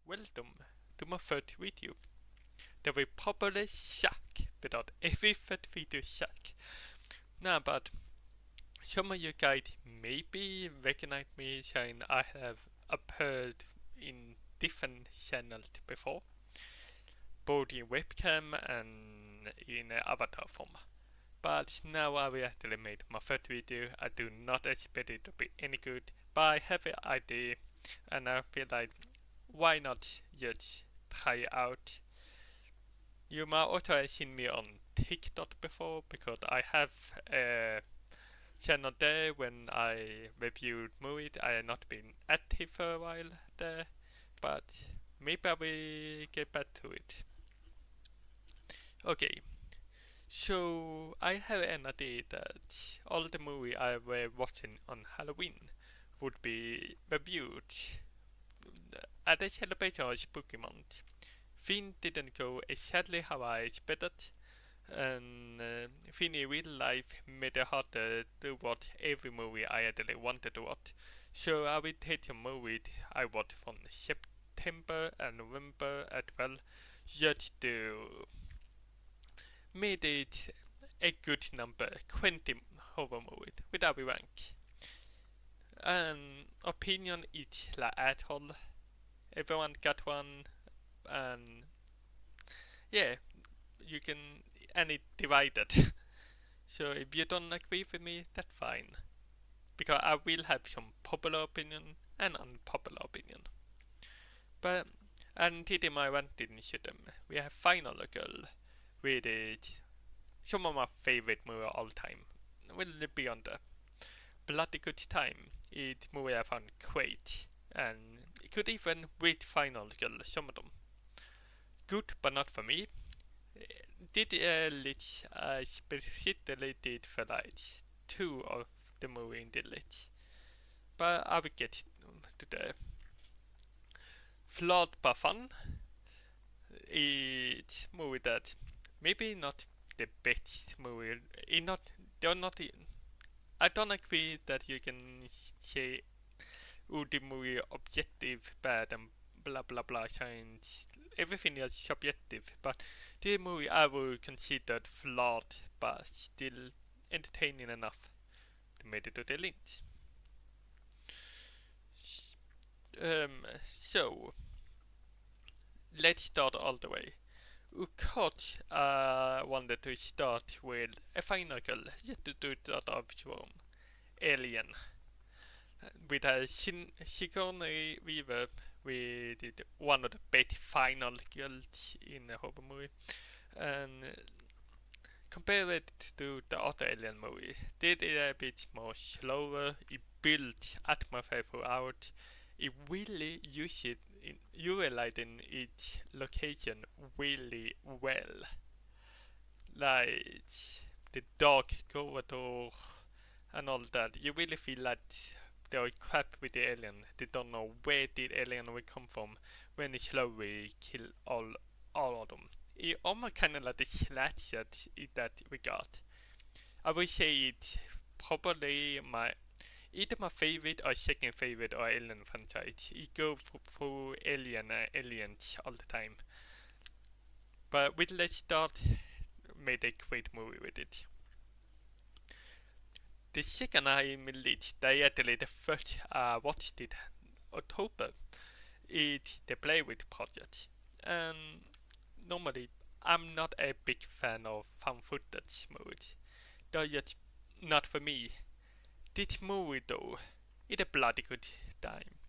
Welcome to my third video. There will probably suck without every third video suck. Nah, but some of you guys maybe recognize me saying I have appeared in different channels before, both in webcam and in avatar form. But now I actually made my third video. I do not expect it to be any good, but I have an idea and I feel like why not just try it out. You might also have seen me on TikTok before because I have a channel there when I reviewed movies. I have not been active for a while there, but maybe I will get back to it. Okay, so I have an idea that all the movies I were watching on Halloween would be reviewed at a celebration of Spooky Month. Things didn't go exactly how I expected, and things in real life made it harder to watch every movie I actually wanted to watch. So I will take a movie I watched from September and November as well, just to make it a good number, 20 horror movies without a rank. And opinion is like at all. Everyone got one, and yeah, you can and it divided. So if you don't agree with me, that's fine. Because I will have some popular opinion and unpopular opinion. But and today my ranting system, we have Final Girl with it, some of my favorite movie all time. Will be on the bloody good time. It movie I found great and it could even read Final Girl some of them. Good but not for me. Did list specifically did for like two of the movie in the list. But I will get to the flawed but fun. It's movie that maybe not the best movie. They're not. I don't agree that you can say, "Oh, the movie objective bad and blah blah blah." Science, everything is subjective. But the movie I would consider flawed, but still entertaining enough to make it to the list. So let's start all the way. Coach wanted to start with a final girl, just to do that of your Alien. With a Sigourney Weaver, we did one of the best final girls in a horror movie. And compare it to the other Alien movie, did it a bit more slower, it built atmosphere throughout, it really used it in utilizing its location really well. Like the dark corridor and all that. You really feel like they are crap with the alien. They don't know where the alien will come from when they slowly kill all of them. It almost kind of like the slasher in that regard. I would say it's probably either my favorite or second favorite or Alien franchise. It goes through Alien and Aliens all the time. But with Let's Start made a great movie with it. The second I released, actually the first watched it October, is the Play With project. And normally I'm not a big fan of found footage movies. They're just not for me. This movie though, it's a bloody good time.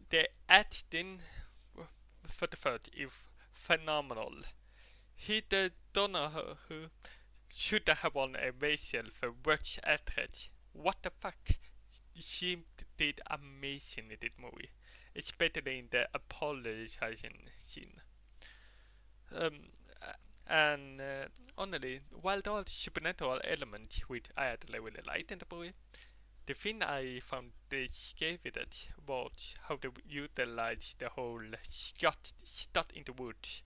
The acting for the third is phenomenal. Heather Donahue should have won a Rachel for worst actress. What the fuck? She did amazing in this movie, especially in the apologizing scene. Um, and honestly, while there are supernatural elements which I actually really liked in the movie, the thing I found scary with it was how they utilized the whole shot in the woods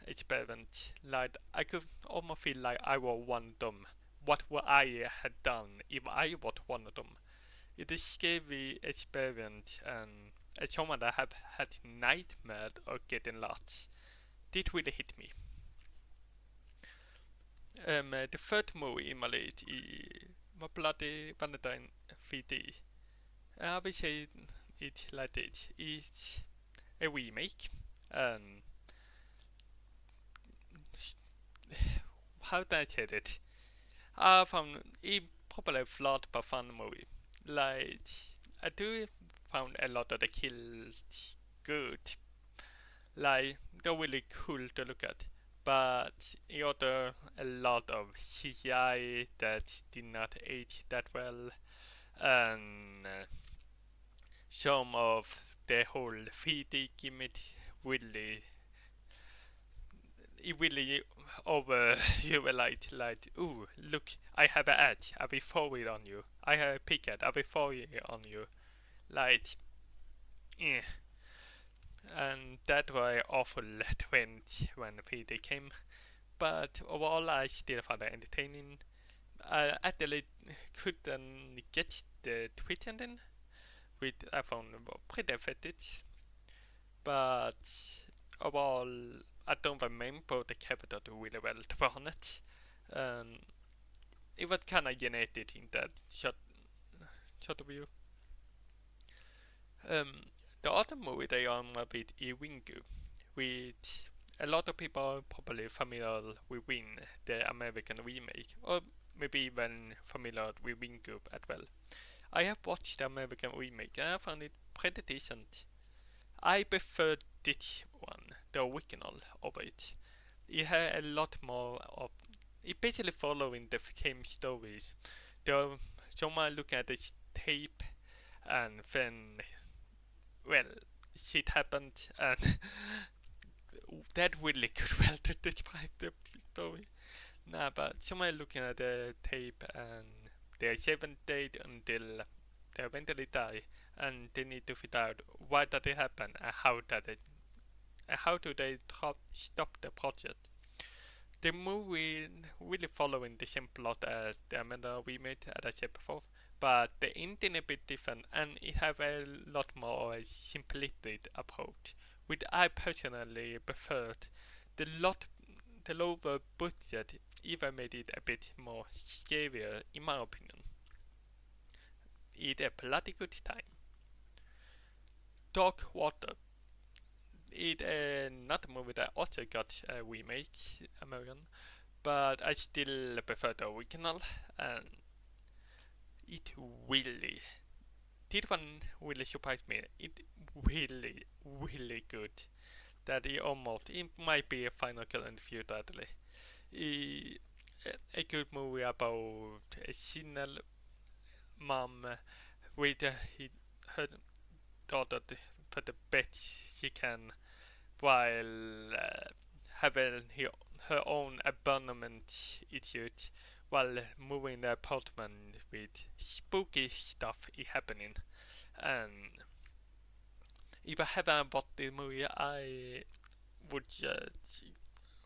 experiment. Like I could almost feel like I was one of them. What would I had done if I was one of them? It is scary experience, and as someone that have had nightmares of getting lost, did really hit me. The third movie in my list is My Bloody Valentine 3D. I will say it like this: it's a remake. Um, how do I say it? I found it probably a flawed but fun movie. Like I do found a lot of the kills good, like they're really cool to look at. But it also a lot of CGI that did not age that well, and some of the whole 3D gimmick really it really over you were like ooh look, I have an ad, I will throw it on you, I have a picket, I will throw it on you, like eh. And that was awful when 3D came, but overall I still found it entertaining. I actually couldn't get the twitch ending, which I found pretty effective, but overall I don't remember the capital really well, to be honest. Um, it was kind of generated in that shot of view. Um, the other movie they are a bit Wingu, which a lot of people are probably familiar with Win, the American remake, or maybe even familiar with Wingu as well. I have watched the American remake and I found it pretty decent. I prefer this one, the original, over it. It had a lot more of. It basically following the same stories. There, someone looking at this tape, and then, well, shit happened, and that really could well to describe the story. Nah, but someone looking at the tape, and their seventh date until they eventually die, and they need to figure out why did it happen and how do they stop the project. The movie really following the same plot as the Amanda we made, as I said before, but the ending a bit different, and it have a lot more a simplistic approach, which I personally preferred. The lot, the lower budget even made it a bit more scarier, in my opinion. It's a bloody good time. Dark Water. It's not a movie that also got a remake, American, but I still prefer the original, and it really, this one really surprised me. It really good. That it might be a final kill in the future actually. It, a good movie about a single mom with her daughter for the best she can while having her own abandonment issues while moving the apartment with spooky stuff happening. And if I haven't watched the movie, I would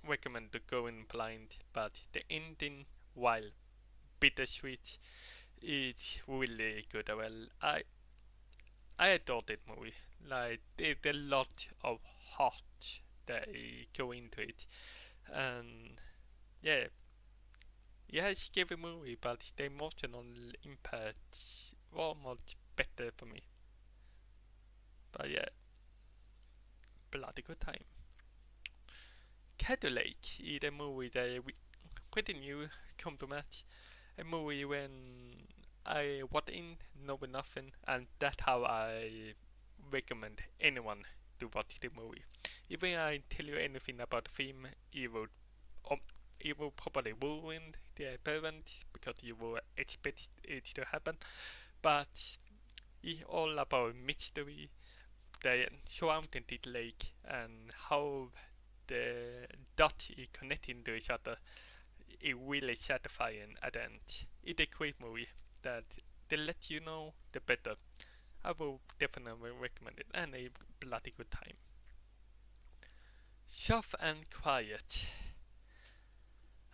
recommend to go in blind. But the ending, while bittersweet, is really good. Well, I adore that movie. Like there's a lot of heart that go into it, and yeah, yeah, it's a scary movie, but the emotional impact was much better for me. But yeah, bloody good time. Cadillac is a movie that we pretty new come to match. A movie when I watch in knowing nothing, and that's how I recommend anyone to watch the movie. Even I tell you anything about the film, um, it will probably ruin the appearance because you will expect it to happen. But it's all about mystery, the surrounding the lake, and how the dots is connecting to each other. It really satisfying at the end. It's a great movie that the let you know, the better. I will definitely recommend it, and a bloody good time. Soft and quiet.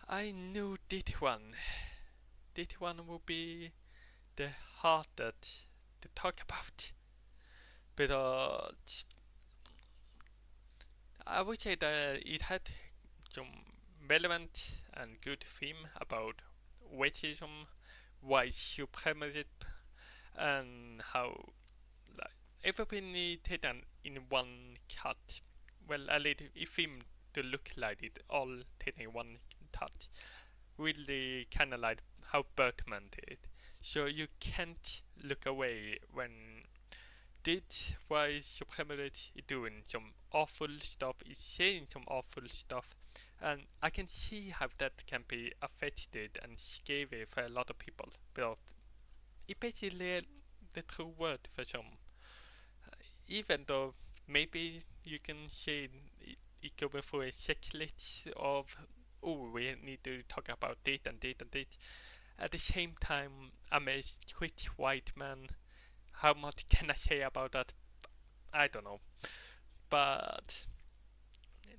I knew this one. This one will be the hardest to talk about. But I would say that it had some relevant and good theme about racism, white supremacy, and how like everything is taken in one cut. Well, a little it seemed to look like it all taken in one cut. Really kind of like how Birdman did. So you can't look away when did white supremacy is doing some awful stuff, is saying some awful stuff, and I can see how that can be affected and scary for a lot of people. But it basically the true word for some. Even though maybe you can say it going through a checklist of oh we need to talk about this and this and this. At the same time, I'm a strict white man. How much can I say about that? I don't know. But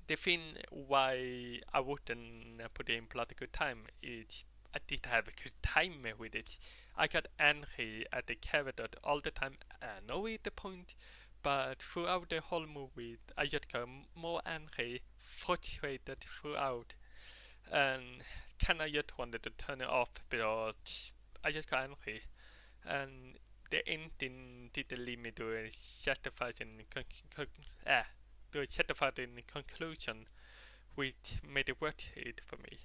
the thing why I wouldn't put in political time is I did have a good time with it. I got angry at the character all the time. I know it the point, but throughout the whole movie, I just got more angry, frustrated throughout, and kind of just wanted to turn it off, but I just got angry, and the ending didn't lead me to a satisfying to a satisfying conclusion, which made it worth it for me.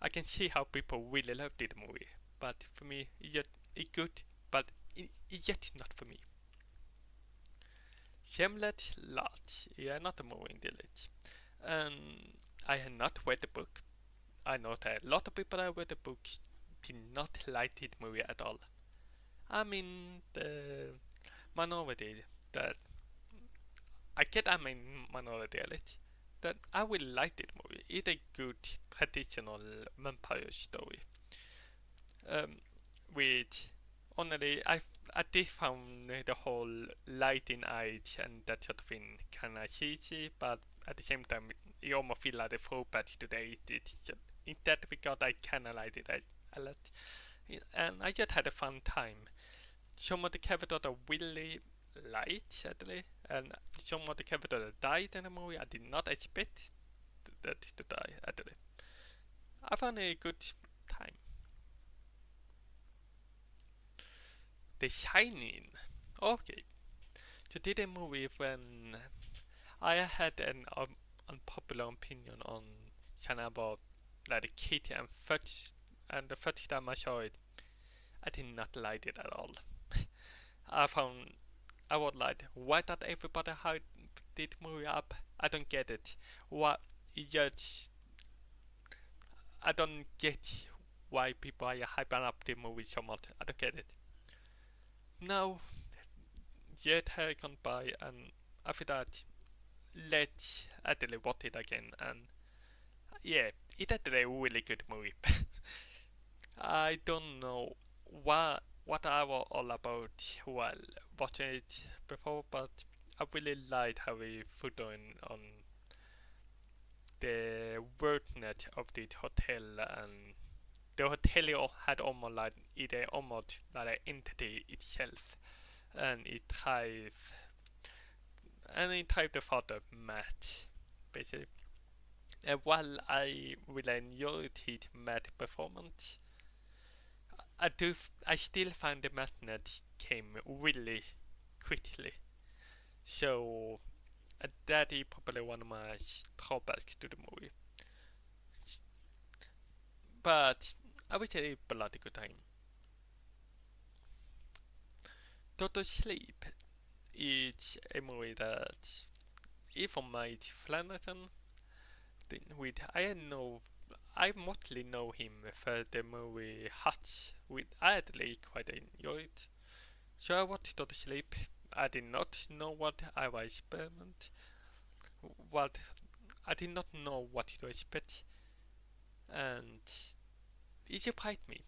I can see how people really loved the movie, but for me, it's good, but it's yet not for me. Shameless Lodge, yeah, not a movie indeed. I had not read the book. I know that a lot of people that read the book did not like the movie at all. I'm in the minority that I get I'm in minority at it. That I will like this movie. It's a good traditional vampire story. Um, with only I did found the whole lighting eyes and that sort of thing kind of cheesy, but at the same time it almost feel like a throwback to the 80s. In that regard, I kind of liked it a lot, and I just had a fun time. Some of the characters are really light, actually, and some of the characters that died in the movie, I did not expect that to die, actually. I found a good time. The Shining. Okay, so did a movie when I had an unpopular opinion on Shining about like the kitty and the first time I saw it, I did not like it at all. I found I was like, why did everybody hype this movie up? I don't get it. What? Just I don't get why people are hyping up the movie so much. I don't get it. Now, yet had gone by, and after that, let's actually watch it again. And yeah, it's actually a really good movie. I don't know what I was all about while watching it before, but I really liked how we put on the worthiness of the hotel, and the hotel had almost like it almost like an entity itself, and it thrived for the match basically. And while I really enjoyed his Matt performance, I still find the madness came really quickly. So that is probably one of my drawbacks to the movie. But I would say a bloody good time. Total Sleep is a movie that even my Flanagan with I mostly know him for the movie Huts, which I actually quite enjoyed. So I watched Total Sleep. I did not know what I was expecting. What I did not know what to expect, and it surprised me.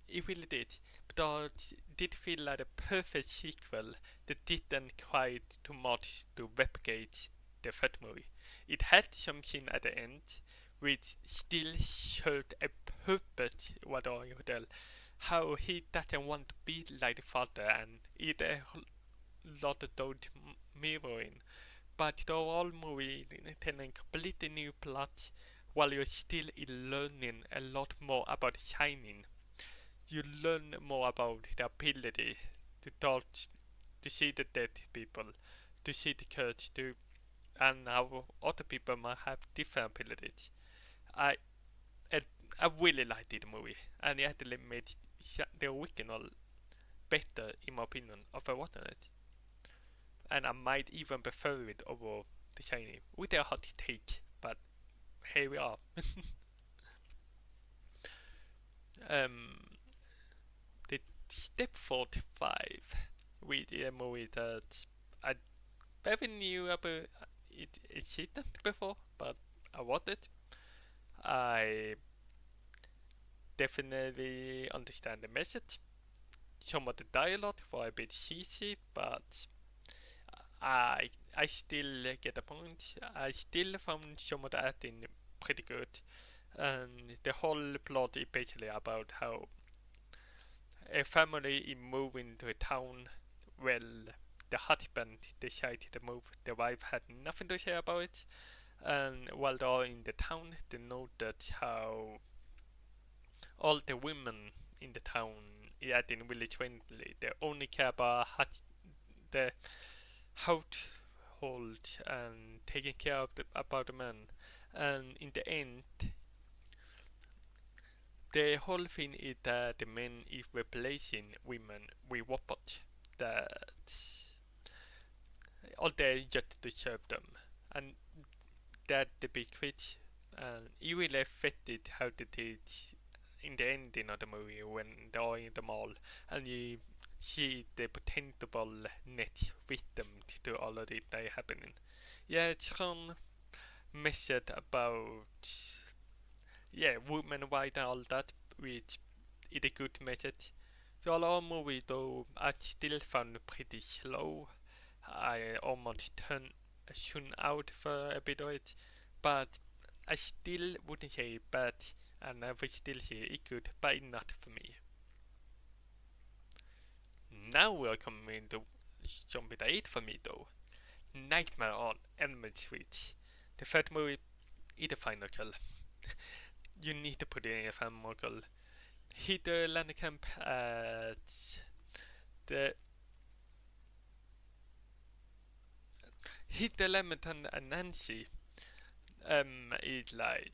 It really did, but it did feel like a perfect sequel that didn't quite too much to replicate the third movie. It had something at the end which still showed a purpose what Hotel, how he doesn't want to be like the father, and it lot of don't mirror in. But the whole movie telling completely new plot while you're still learning a lot more about Shining. You learn more about the ability to touch, to see the dead people, to see the curse, to and how other people might have different abilities. I I, I really liked the movie, and it actually made the original better in my opinion of a watching it, and I might even prefer it over the Shining with a hot take, but here we are. um, the step 45 with a movie that I never knew about it existed before, but I watched it. I definitely understand the message. Some of the dialogue were a bit cheesy, but I still get the point. I still found some of the acting pretty good, and the whole plot is basically about how a family is moving to a town. Well, the husband decided to move. The wife had nothing to say about it, and while they're in the town, they noted how all the women in the town are acting really friendly. They only care about the household and taking care of about the men. And in the end, the whole thing is that the men is replacing women with robots that all they just to serve them, and that the big twist. And it really affected how they did in the ending of the movie when they're in the mall, and you see the potential net victim to all of it that happening. Yeah, it's some message about women right and all that, which is a good message. The other movie though I still found pretty slow. I almost tuned out for a bit of it, but I still wouldn't say bad, and I would still say it good, but not for me. Now we're coming to zombie 8 for me though. Nightmare on Elm Street. The third movie is the final kill. You need to put in a final kill. Heather Landekamp at the Heather Lemon and Nancy is like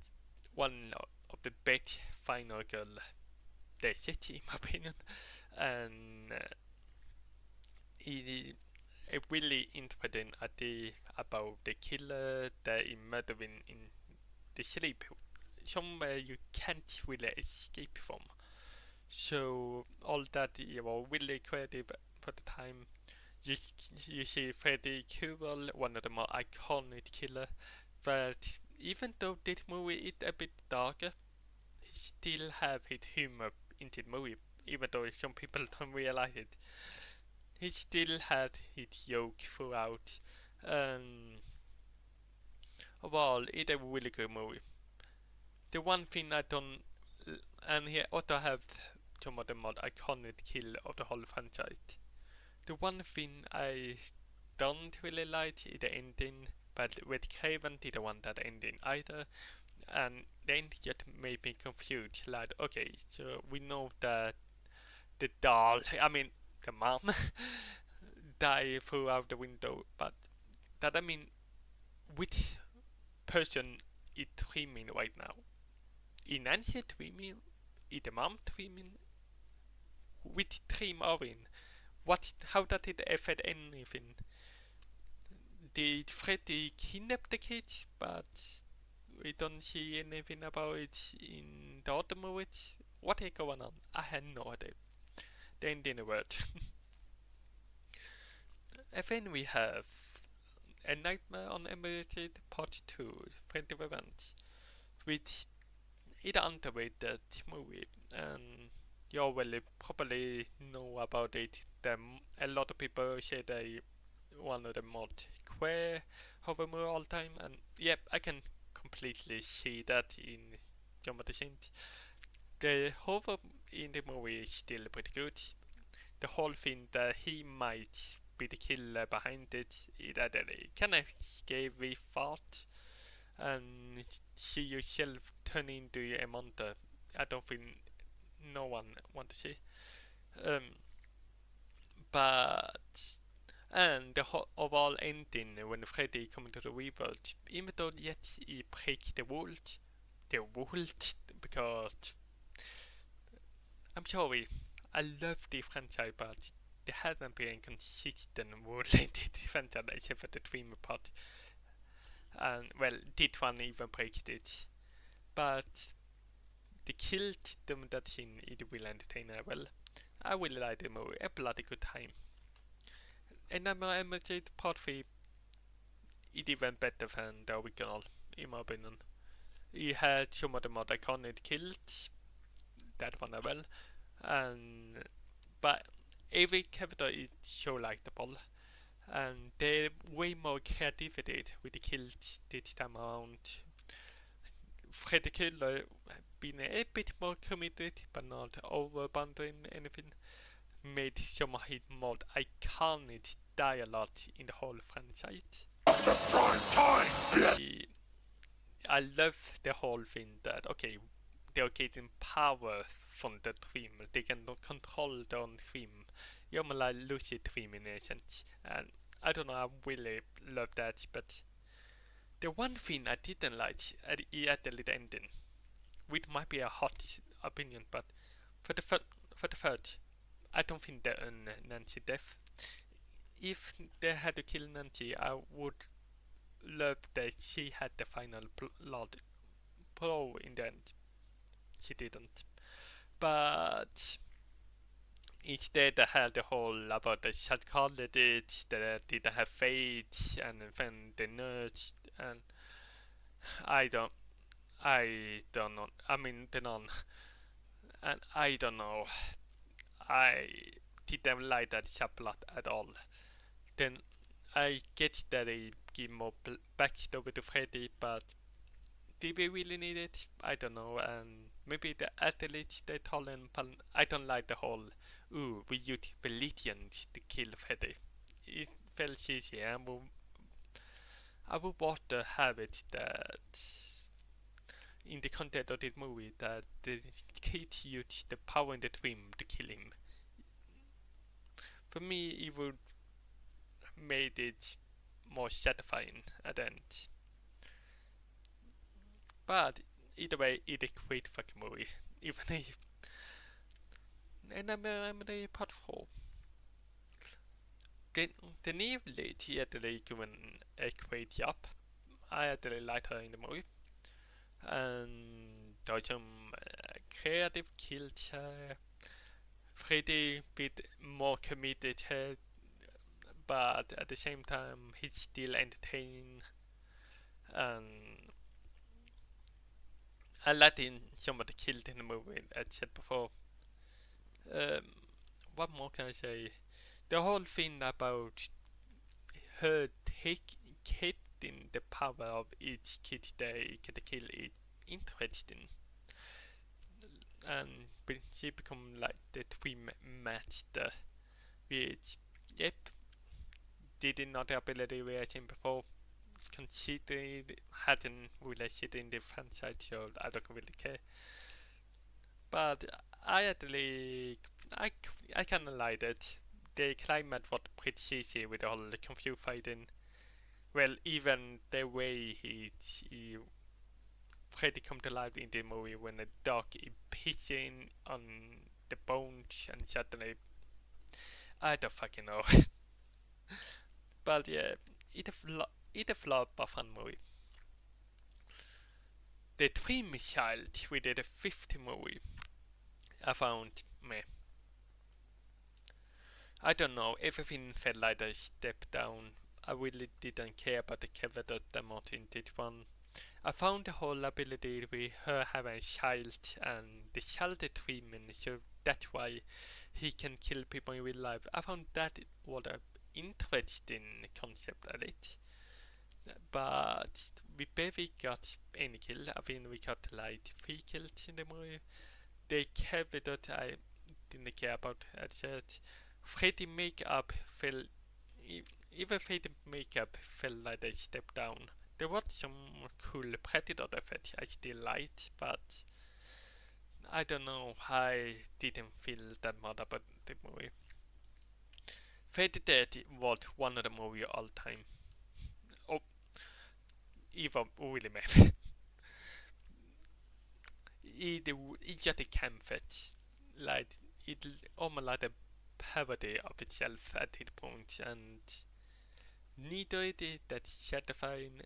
one of the best final girl there is in my opinion, and it a really interesting idea about the killer that is murdering in the sleep, somewhere you can't really escape from. So all that was really creative for the time. You, you see Freddy Krueger, one of the more iconic killer, but even though this movie is a bit darker, he still have his humor in the movie. Even though some people don't realize it, he still had his joke throughout. And overall, it's a really good movie. The one thing I don't, and he also have some of the more iconic kill of the whole franchise. The one thing I don't really like is the ending, but with Craven did the one that ending either, and the ending just made me confused. Like, okay, so we know that the doll, I mean, the mom, died throughout the window, but that I mean, which person is dreaming right now? Is Nancy dreaming? Is the mom dreaming? Which dream are we in? What? How does it affect anything? Did Freddy kidnap the kids? But we don't see anything about it in the other movies. What is going on? I had no idea. The ending word. And then we have A Nightmare on Elm Street Part 2, Freddy Revenge, which is an underrated movie, and you already probably know about it. A lot of people say they one of the most queer horror movie all time, and yep, I can completely see that in some of the scenes. The horror in the movie is still pretty good. The whole thing that he might be the killer behind it. It actually kind of scary thought, and see yourself turn into a monster. I don't think no one want to see. Um, but and the overall ending when Freddy come to the real world, even though yet he break the world because I'm sorry, I love the franchise, but they haven't been consistent related franchise except for the dream part. And well, this one even breaks it, but they killed them that scene. It will entertain as well. I really like the movie, a bloody good time. And I'm part 3 it even better than the original, in my opinion. He had some of the more iconic kills, that one as well, and but every character is so likable, and they're way more creativity with the kills this time around. Freddy Killer being a bit more committed, but not overbundling anything, made some of his more iconic dialogue in the whole franchise. I love the whole thing that okay, they're getting power from the dream. They can control their own dream. You're like lucid dream in a sense, and I don't know. I really love that. But the one thing I didn't like at the little ending, which might be a hot opinion, but for the third, I don't think they're Nancy death. If they had to kill Nancy, I would love that she had the final blood blow in the end. She didn't. But instead, I had the whole about the psychologist that didn't have faith, and then the nurse, and I don't, I don't know. I mean, the nun, and I don't know. I didn't like that subplot at all. Then I get that they give more backstory to Freddy, but did we really need it? I don't know. And maybe the athletes they told him, I don't like the whole, ooh, we use religion to kill Freddy. It felt cheesy. I would rather have it that in the content of this movie that the kid used the power in the dream to kill him. For me, it would made it more satisfying at the end. But either way, it's a great fucking movie. Even if. And I'm the part 4. The new lady actually given a great job. I actually liked her in the movie. And there are some creative kills. Freddy bit more committed, but at the same time, he's still entertaining. And I liked in some of the kills in the movie, as I said before. Um, what more can I say? The whole thing about her getting the power of each kid they get to kill is interesting. And she become like the twin master, which, yep, did not the ability we had seen before. Considering hadn't really seen in the franchise, so I don't really care. But I actually, I, I kind of liked it. The climate was pretty easy with all the confused fighting. Well, even the way he Freddy come to life in the movie when the dog is pissing on the bones and suddenly, I don't fucking know. But yeah, it's a flop of fun movie. The Dream Child, we did a fifth movie. I found meh. I don't know, everything felt like a step down. I really didn't care about the character that much in this one. I found the whole ability with her having a child and the child treatment, so that's why he can kill people in real life. I found that was an interesting concept at it. But we barely got any kill. I think we got like 3 kills in the movie. The character I didn't care about. I said Freddy makeup felt even if the makeup felt like a step down, there was some cool Predator effects I still liked, but I don't know. I didn't feel that much about the movie. Fate Dead was one of the movie all time. Oh, even really maybe. It just a campfet. Like, it almost like a parody of itself at this point, and neither it is that satisfying.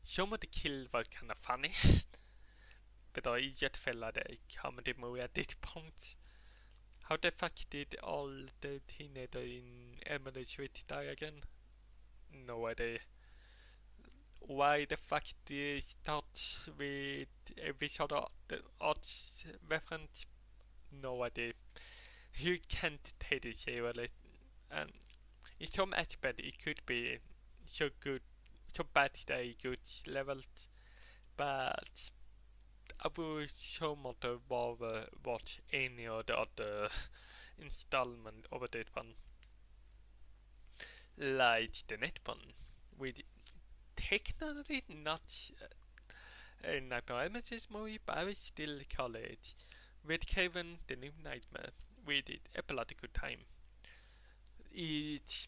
Some of the kills was kind of funny, but it just felt like a comedy movie at this point. How the fuck did all the teenagers in Emily Street die again? No idea. Why the fuck did it start with every sort of the odd reference? No idea. You can't take it seriously, and in some aspect it could be so good, so bad that it good leveled, but I would so much rather watch any of the other installment over that one, like the net one, with technically not a Nightmare Images movie, but I would still call it with Kevin the New Nightmare. We did a bloody good time. It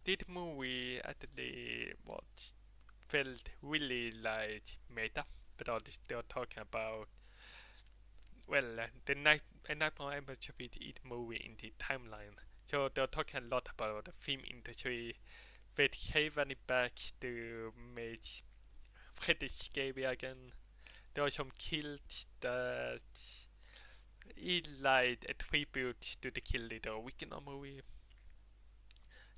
did movie actually what felt really like meta, but all this they were talking about the Nightmare Image of it movie in the timeline. So they're talking a lot about the film industry with Kevin back to make pretty scary again. There are some kills that is like a tribute to the Kill the original movie.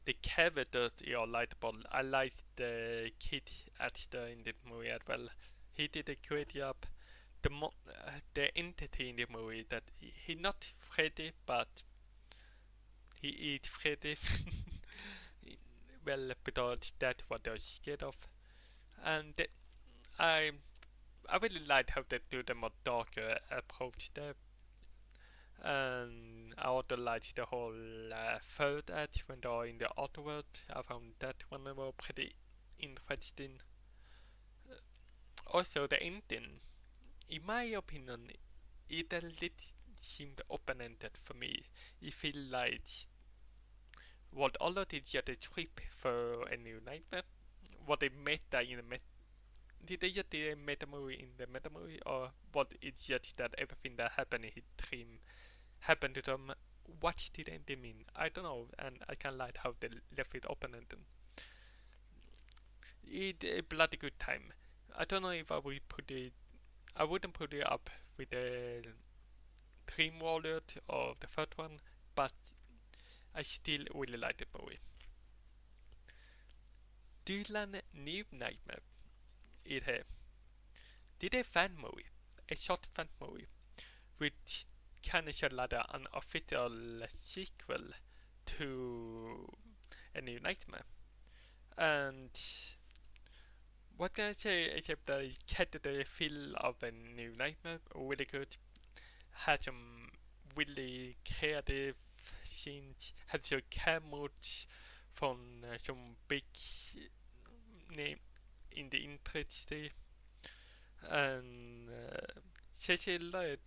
The characters are likable. I like the kid actor in the movie as well. He did a great job. The entity in the movie that he not Freddy, but he is Freddy. Well, because that's what they're scared of. And I I really like how they do the more darker approach there. And I also like the whole third act when they're in the other world. I found that one more pretty interesting. Also, the ending, in my opinion, it a little seemed open-ended for me. It feels like what already just a trip for a new nightmare. What they meta in the did they just do a meta movie in the meta movie, or what it's just that everything that happened in his dream happened to them? What did they mean? I don't know, and I can like how they left it open ended. It a bloody good time. I don't know if I would put it. I wouldn't put it up with the Dream Warrior or the third one, but I still really like the movie. Dylan New Nightmare. It did a fan movie, a short fan movie, which kind of like an official sequel to A New Nightmare. And what can I say except that it had the feel of A New Nightmare, really good. Had some really creative scenes, had some cameos from some big name in the industry, and Cecil Lloyd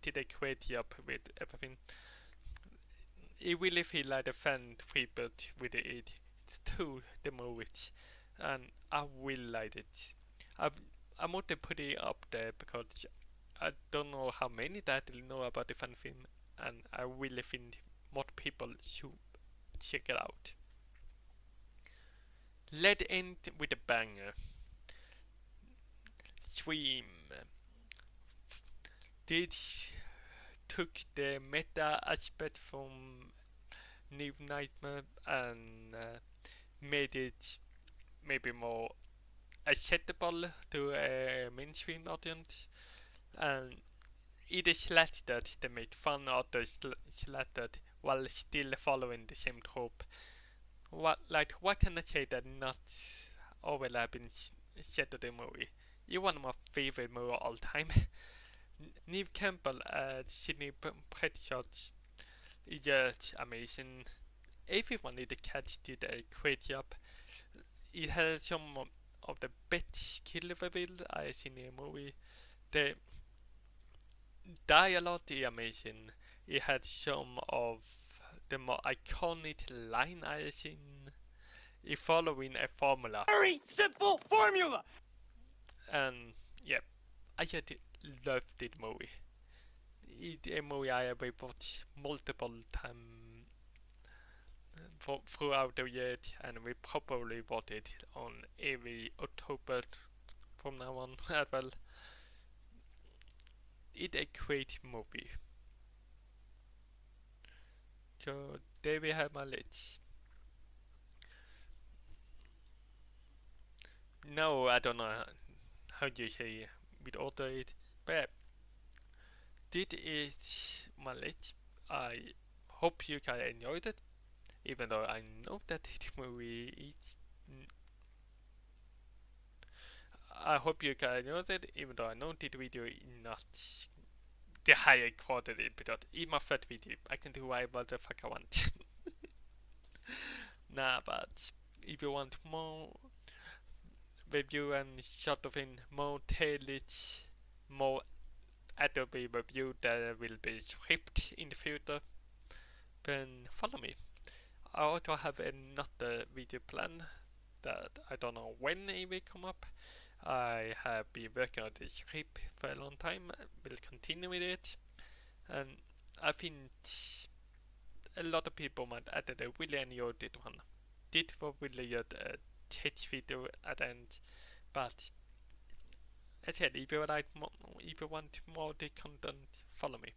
did a great job with everything. It really feels like a fan tribute with it. It's to the movies, and I will like it. I I'm going to put it up there because I don't know how many that know about the fan film, and I really think more people should check it out. Let's end with a banger. Stream. This took the meta aspect from New Nightmare and made it maybe more acceptable to a mainstream audience. And it is slattered, they made fun of the slattered while still following the same trope. What can I say that not overlapping said to the movie? It's one of my favorite movies of all time. Neve Campbell and Sidney Prescott is just amazing. everyone in the cast did a great job. It had some of the best kill reveal I've seen in a movie. The dialogue is amazing. It had some of the more iconic line I've seen. It following a formula. Very simple formula! And yeah, I just loved the movie. It's a movie I have watched multiple times throughout the year, and we probably watch it on every October from now on as well. It's a great movie. So there we have my list. No, I don't know how you say with order it, but this is my list. I hope you guys enjoyed it, even though I know that this movie is. I hope you guys enjoyed it, even though I know this video is not the higher quality, because in my first video I can do whatever the fuck I want. Nah, but if you want more review and sort of thing, more tailored, more Adobe review that will be scripted in the future, then follow me. I also have another video plan that I don't know when it will come up. I have been working on this script for a long time, will continue with it, and I think a lot of people might add that they really enjoy this one. This was really a tech video at the end, but as I said, if you want more of the content, follow me.